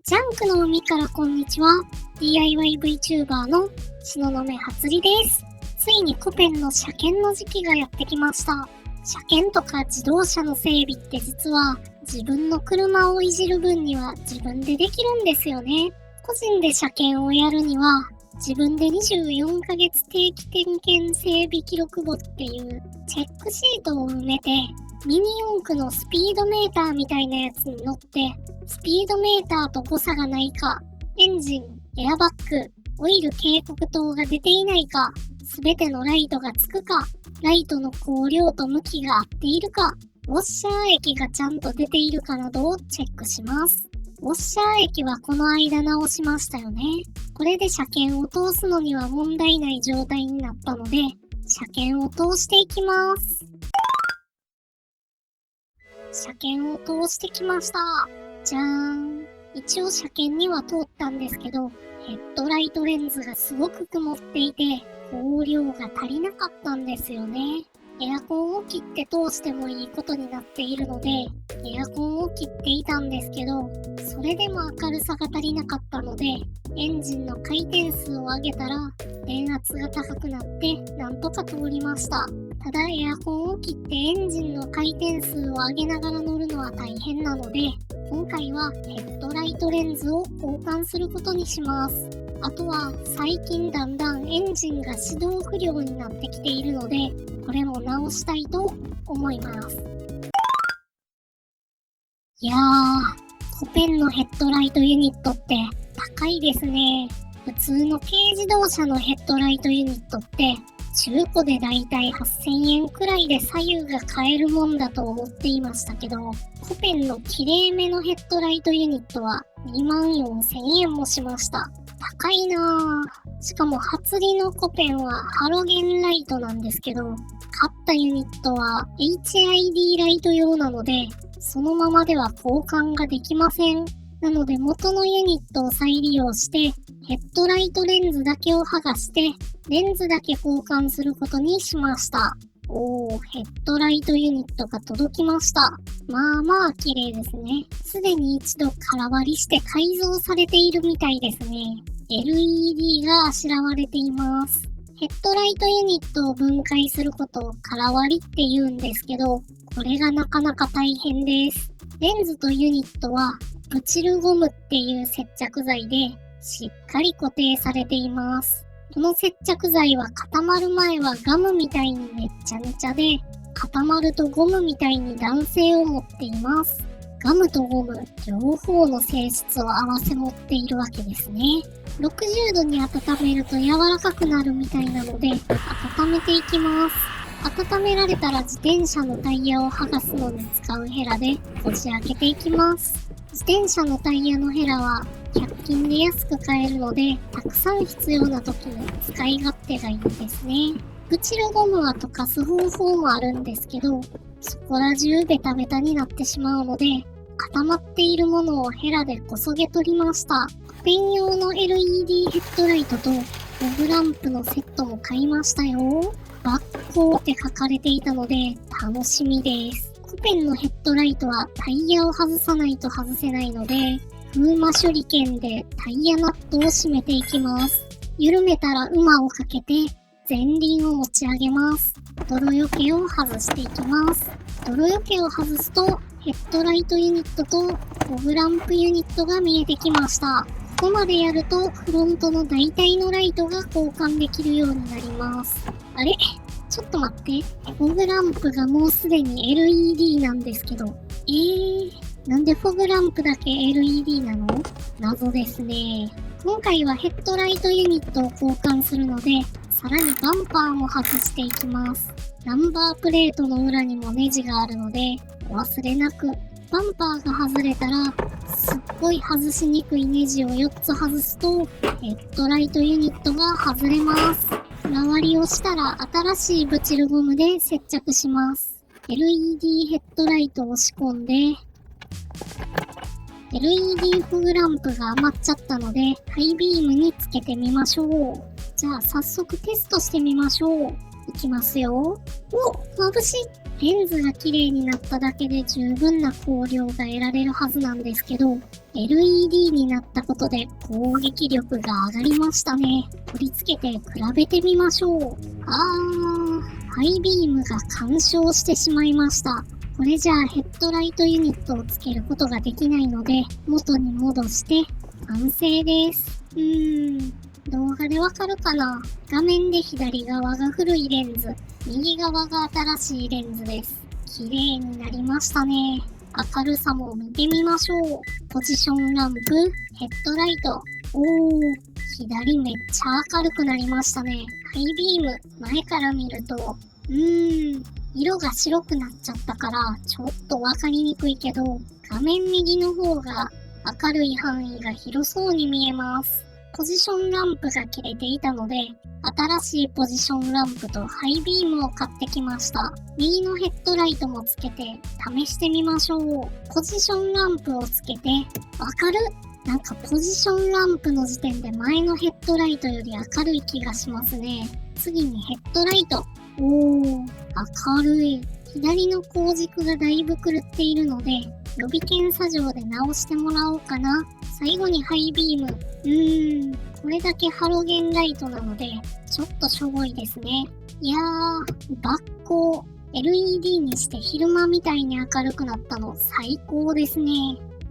ジャンクの海からこんにちは。DIY VTuber の東雲初里です。ついにコペンの車検の時期がやってきました。車検とか自動車の整備って実は自分の車をいじる分には自分でできるんですよね。個人で車検をやるには自分で24ヶ月定期点検整備記録簿っていうチェックシートを埋めてミニ四駆のスピードメーターみたいなやつに乗ってスピードメーターと誤差がないか、エンジン、エアバッグ、オイル警告灯が出ていないか、すべてのライトがつくか、ライトの光量と向きが合っているか、ウォッシャー液がちゃんと出ているかなどをチェックします。ウォッシャー液はこの間直しましたよね。これで車検を通すのには問題ない状態になったので、車検を通していきます。車検を通してきました。じゃーん。一応車検には通ったんですけど、ヘッドライトレンズがすごく曇っていて、光量が足りなかったんですよね。エアコンを切って通してもいいことになっているので、エアコンを切っていたんですけど、それでも明るさが足りなかったので、エンジンの回転数を上げたら、電圧が高くなってなんとか通りました。ただエアコンを切ってエンジンの回転数を上げながら乗るのは大変なので、今回はヘッドライトレンズを交換することにします。あとは最近だんだんエンジンが始動不良になってきているので、これも直したいと思います。いやー、コペンのヘッドライトユニットって高いですね。普通の軽自動車のヘッドライトユニットって中古でだいたい8000円くらいで左右が買えるもんだと思っていましたけど、コペンの綺麗めのヘッドライトユニットは24000円もしました。高いなぁ。しかも初利のコペンはハロゲンライトなんですけど、買ったユニットは HID ライト用なので、そのままでは交換ができません。なので元のユニットを再利用して、ヘッドライトレンズだけを剥がして、レンズだけ交換することにしました。ヘッドライトユニットが届きました。まあまあ綺麗ですね。すでに一度空割りして改造されているみたいですね。LED があしらわれています。ヘッドライトユニットを分解することを空割りって言うんですけど、これがなかなか大変です。レンズとユニットはブチルゴムっていう接着剤でしっかり固定されています。この接着剤は固まる前はガムみたいにめっちゃめちゃで、固まるとゴムみたいに弾性を持っています。ガムとゴム、両方の性質を合わせ持っているわけですね。60度に温めると柔らかくなるみたいなので、温めていきます。温められたら自転車のタイヤを剥がすのに使うヘラでこじ開けていきます。自転車のタイヤのヘラは100均で安く買えるので、たくさん必要な時に使い勝手がいいですね。ブチルゴムは溶かす方法もあるんですけど、そこら中ベタベタになってしまうので、固まっているものをヘラでこそげ取りました。ペン用の LED ヘッドライトとフォグランプのセットも買いましたよ。バッコーって書かれていたので楽しみです。コペンのヘッドライトはタイヤを外さないと外せないので、風魔手裏剣でタイヤナットを締めていきます。緩めたら馬をかけて前輪を持ち上げます。泥よけを外していきます。泥よけを外すとヘッドライトユニットとフォグランプユニットが見えてきました。ここまでやるとフロントの大体のライトが交換できるようになります。あれ？ちょっと待って。フォグランプがもうすでに LED なんですけど。なんでフォグランプだけ LED なの？謎ですね。今回はヘッドライトユニットを交換するので、さらにバンパーも外していきます。ナンバープレートの裏にもネジがあるので、お忘れなく。バンパーが外れたら、すっごい外しにくいネジを4つ外すと、ヘッドライトユニットが外れます。裏割りをしたら新しいブチルゴムで接着します。LED ヘッドライトを仕込んで、LED フォグランプが余っちゃったので、ハイビームにつけてみましょう。じゃあ早速テストしてみましょう。いきますよ。お、眩しい。レンズが綺麗になっただけで十分な光量が得られるはずなんですけど、LED になったことで攻撃力が上がりましたね。取り付けて比べてみましょう。ハイビームが干渉してしまいました。これじゃあヘッドライトユニットをつけることができないので、元に戻して完成です。動画でわかるかな？画面で左側が古いレンズ、右側が新しいレンズです。綺麗になりましたね。明るさも見てみましょう。ポジションランプ、ヘッドライト。左めっちゃ明るくなりましたね。ハイビーム、前から見ると、色が白くなっちゃったから、ちょっとわかりにくいけど、画面右の方が明るい範囲が広そうに見えます。ポジションランプが切れていたので、新しいポジションランプとハイビームを買ってきました。右のヘッドライトもつけて試してみましょう。ポジションランプをつけて、わかる？なんかポジションランプの時点で前のヘッドライトより明るい気がしますね。次にヘッドライト。明るい。左の光軸がだいぶ狂っているので、予備検査場で直してもらおうかな。最後にハイビーム。これだけハロゲンライトなので、ちょっとしょぼいですね。いやー、バッ光。LED にして昼間みたいに明るくなったの最高ですね。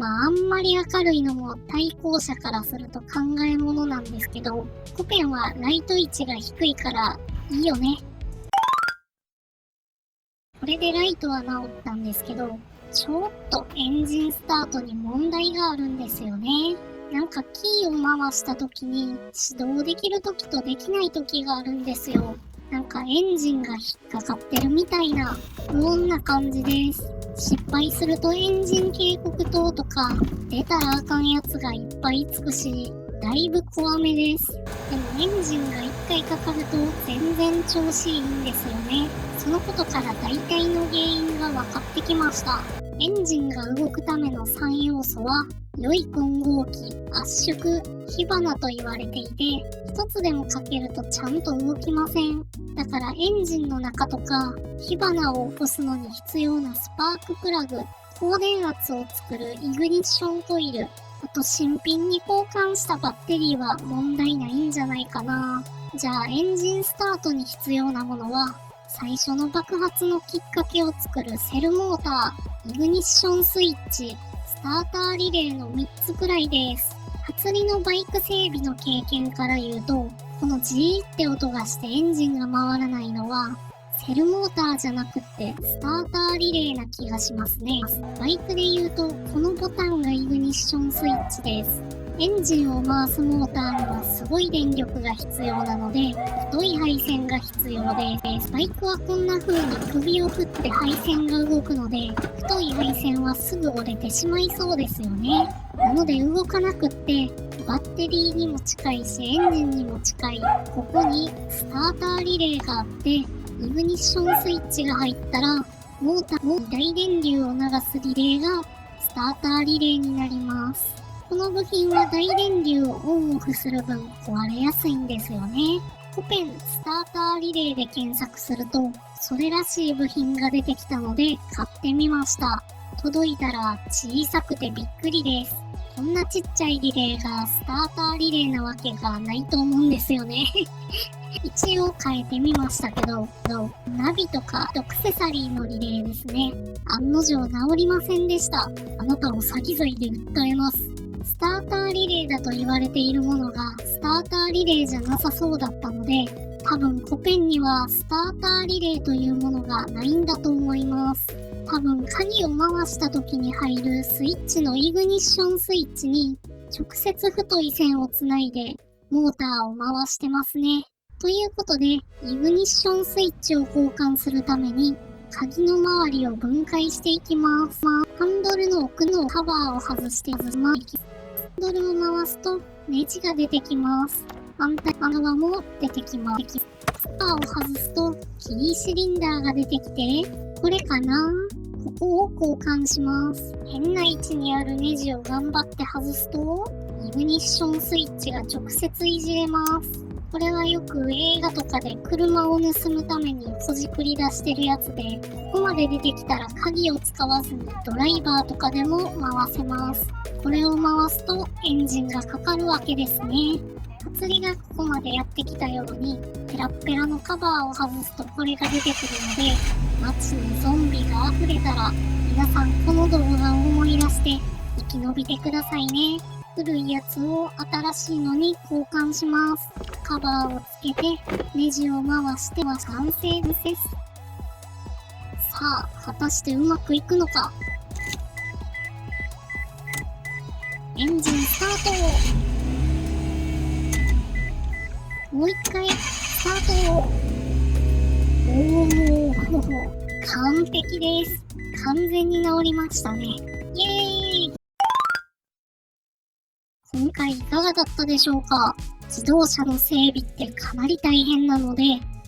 あんまり明るいのも対向車からすると考えものなんですけど、コペンはライト位置が低いからいいよね。これでライトは治ったんですけど、ちょっとエンジンスタートに問題があるんですよね。なんかキーを回した時に始動できる時とできない時があるんですよ。なんかエンジンが引っかかってるみたいな、こんな感じです。失敗するとエンジン警告灯とか出たらあかんやつがいっぱいつくし、だいぶ怖めです。でもエンジンが一回かかると全然調子いいんですよね。そのことから大体の原因が分かってきました。エンジンが動くための3要素は、良い混合機、圧縮、火花と言われていて、一つでもかけるとちゃんと動きません。だからエンジンの中とか、火花を起こすのに必要なスパークプラグ、高電圧を作るイグニッションコイル、あと新品に交換したバッテリーは問題ないんじゃないかな。じゃあエンジンスタートに必要なものは、最初の爆発のきっかけを作るセルモーター、イグニッションスイッチ、スターターリレーの3つくらいです。初利のバイク整備の経験から言うと、このジーって音がしてエンジンが回らないのは、セルモーターじゃなくってスターターリレーな気がしますね。バイクで言うと、このボタンがイグニッションスイッチです。エンジンを回すモーターにはすごい電力が必要なので、太い配線が必要です。バイクはこんな風に首を振って配線が動くので、太い配線はすぐ折れてしまいそうですよね。なので動かなくって、バッテリーにも近いし、エンジンにも近い、ここにスターターリレーがあって、イグニッションスイッチが入ったら、モーターに大電流を流すリレーがスターターリレーになります。この部品は大電流をオンオフする分壊れやすいんですよね。コペンスターターリレーで検索すると、それらしい部品が出てきたので買ってみました。届いたら小さくてびっくりです。こんなちっちゃいリレーがスターターリレーなわけがないと思うんですよね。一応変えてみましたけど、ナビとかアクセサリーのリレーですね。案の定治りませんでした。あなたを詐欺罪で訴えます。スターターリレーだと言われているものがスターターリレーじゃなさそうだったので、多分コペンにはスターターリレーというものがないんだと思います。多分鍵を回した時に入るスイッチのイグニッションスイッチに直接太い線をつないでモーターを回してますね。ということで、イグニッションスイッチを交換するために鍵の周りを分解していきます。ハンドルの奥のカバーを外してハンドルを回すとネジが出てきます。反対側も出てきます。スパーを外すとキーシリンダーが出てきて、これかな？ここを交換します。変な位置にあるネジを頑張って外すと、イグニッションスイッチが直接いじれます。これはよく映画とかで車を盗むためにほじくり出してるやつで、ここまで出てきたら鍵を使わずにドライバーとかでも回せます。これを回すとエンジンがかかるわけですね。祭りがここまでやってきたように、ペラッペラのカバーを外すとこれが出てくるので、街にゾンビが溢れたら、皆さんこの動画を思い出して生き延びてくださいね。古いやつを新しいのに交換します。カバーをつけてネジを回しては完成です。さあ、果たしてうまくいくのか。エンジンスタート。もう一回スタート。おー、完璧です。完全に治りましたね。イエーイ。今回いかがだったでしょうか。自動車の整備ってかなり大変なので、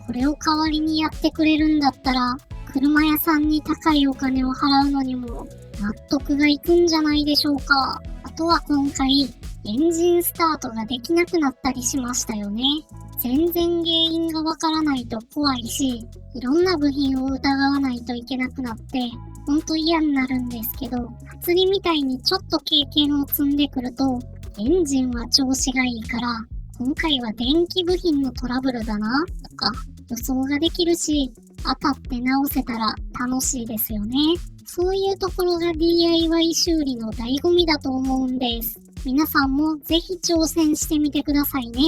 これを代わりにやってくれるんだったら、車屋さんに高いお金を払うのにも納得がいくんじゃないでしょうか。あとは今回、エンジンスタートができなくなったりしましたよね。全然原因がわからないと怖いし、いろんな部品を疑わないといけなくなって、ほんと嫌になるんですけど、祭りみたいにちょっと経験を積んでくると、エンジンは調子がいいから、今回は電気部品のトラブルだな、とか予想ができるし、当たって直せたら楽しいですよね。そういうところが DIY 修理の醍醐味だと思うんです。皆さんもぜひ挑戦してみてくださいね。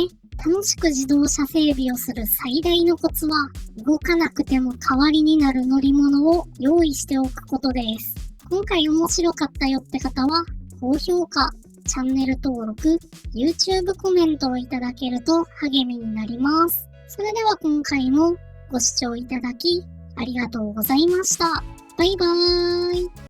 楽しく自動車整備をする最大のコツは、動かなくても代わりになる乗り物を用意しておくことです。今回面白かったよって方は、高評価、チャンネル登録、YouTube コメントをいただけると励みになります。それでは今回もご視聴いただきありがとうございました。バイバーイ。